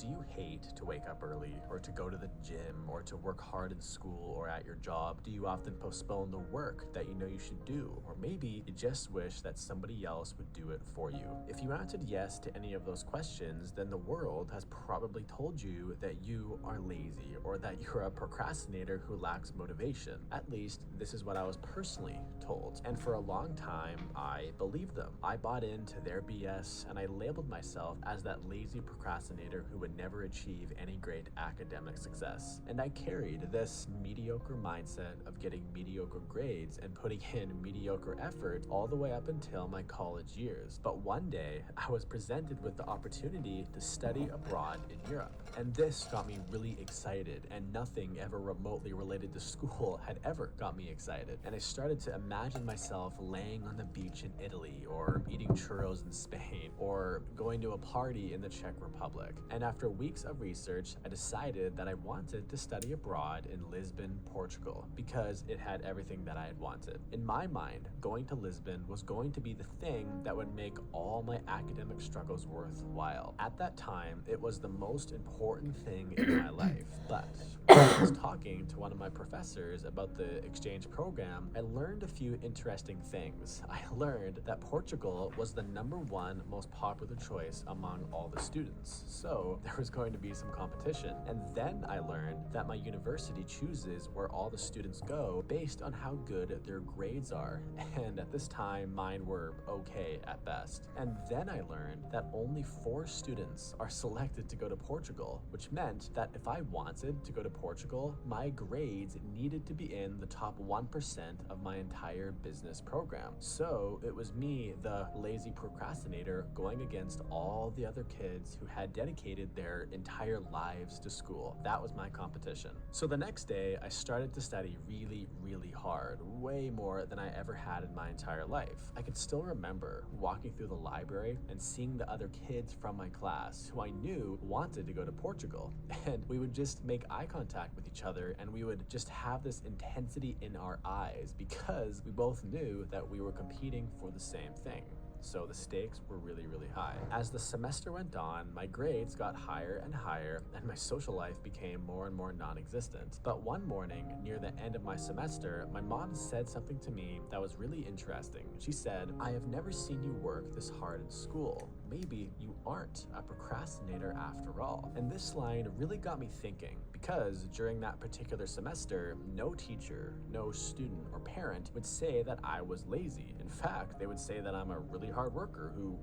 Do you hate to wake up early, or to go to the gym, or to work hard in school or at your job? Do you often postpone the work that you know you should do? Or maybe you just wish that somebody else would do it for you? If you answered yes to any of those questions, then the world has probably told you that you are lazy, or that you're a procrastinator who lacks motivation. At least, this is what I was personally told. And for a long time, I believed them. I bought into their BS, and I labeled myself as that lazy procrastinator who would never achieve any great academic success. And I carried this mediocre mindset of getting mediocre grades and putting in mediocre effort all the way up until my college years. But one day, I was presented with the opportunity to study abroad in Europe. And this got me really excited, and nothing ever remotely related to school had ever got me excited. And I started to imagine myself laying on the beach in Italy, or eating churros in Spain, or going to a party in the Czech Republic. And after weeks of research, I decided that I wanted to study abroad in Lisbon, Portugal, because it had everything that I had wanted. In my mind, going to Lisbon was going to be the thing that would make all my academic struggles worthwhile. At that time, it was the most important thing in my life. But when I was talking to one of my professors about the exchange program, I learned a few interesting things. I learned that Portugal was the #1 most popular choice among all the students, so there was going to be some competition. And then I learned that my university chooses where all the students go based on how good their grades are, and at this time mine were okay at best. And then I learned that only 4 students are selected to go to Portugal, which meant that if I wanted to go to Portugal, my grades needed to be in the top 1% of my entire business program. So it was me, the lazy procrastinator, going against all the other kids who had dedicated their entire lives to school. That was my competition. So the next day, I started to study really hard, way more than I ever had in my entire life. I could still remember walking through the library and seeing the other kids from my class who I knew wanted to go to Portugal. And we would just make eye contact with each other, and we would just have this intensity in our eyes because we both knew that we were competing for the same thing. So the stakes were really high. As the semester went on, my grades got higher and higher, and my social life became more and more non-existent. But one morning, near the end of my semester, my mom said something to me that was really interesting. She said, "I have never seen you work this hard in school. Maybe you aren't a procrastinator after all." And this line really got me thinking, because during that particular semester, no teacher, no student or parent would say that I was lazy. In fact, they would say that I'm a really hard worker who,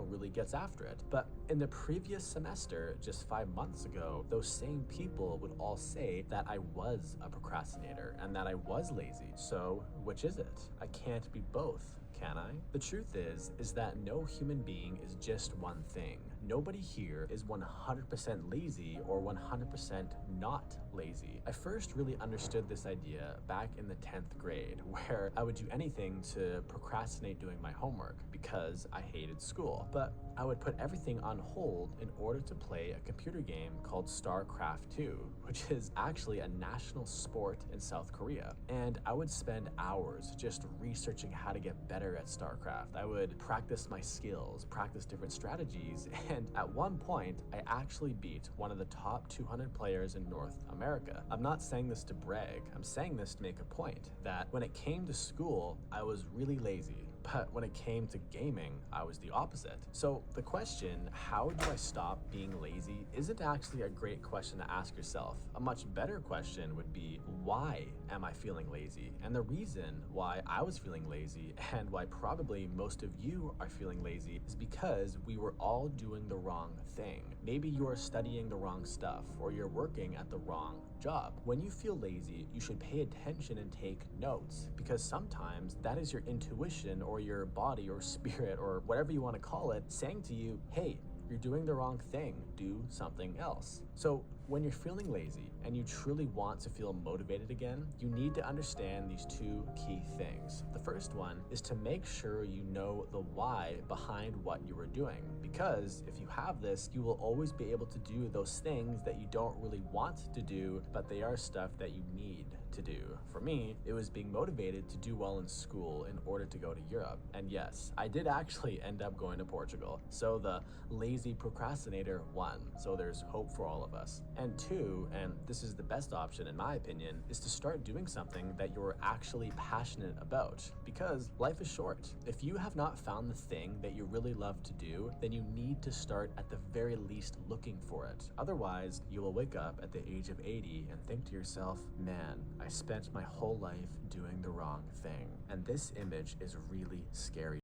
really gets after it. But in the previous semester, just 5 months ago, those same people would all say that I was a procrastinator and that I was lazy. So which is it? I can't be both, can I? The truth is that no human being is just one thing. Nobody here is 100% lazy or 100% not lazy. I first really understood this idea back in the 10th grade, where I would do anything to procrastinate doing my homework because I hated school. But I would put everything on hold in order to play a computer game called StarCraft 2, which is actually a national sport in South Korea. And I would spend hours just researching how to get better at StarCraft. I would practice my skills, practice different strategies, and at one point, I actually beat one of the top 200 players in North America. I'm not saying this to brag, I'm saying this to make a point that when it came to school, I was really lazy. But when it came to gaming, I was the opposite. So the question, how do I stop being lazy, isn't actually a great question to ask yourself. A much better question would be, why am I feeling lazy? And the reason why I was feeling lazy, and why probably most of you are feeling lazy, is because we were all doing the wrong thing. Maybe you're studying the wrong stuff, or you're working at the wrong job. When you feel lazy, you should pay attention and take notes, because sometimes that is your intuition or your body or spirit or whatever you want to call it saying to you, hey, you're doing the wrong thing, do something else. So When you're feeling lazy and you truly want to feel motivated again, you need to understand these two key things. The first one is to make sure you know the why behind what you are doing, because if you have this, you will always be able to do those things that you don't really want to do, but they are stuff that you need to do. For me, it was being motivated to do well in school in order to go to Europe. And yes, I did actually end up going to Portugal. So the lazy procrastinator won. So there's hope for all of us. And two, and this is the best option in my opinion, is to start doing something that you're actually passionate about, because life is short. If you have not found the thing that you really love to do, then you need to start at the very least looking for it. Otherwise, you will wake up at the age of 80 and think to yourself, man, I spent my whole life doing the wrong thing. And this image is really scary.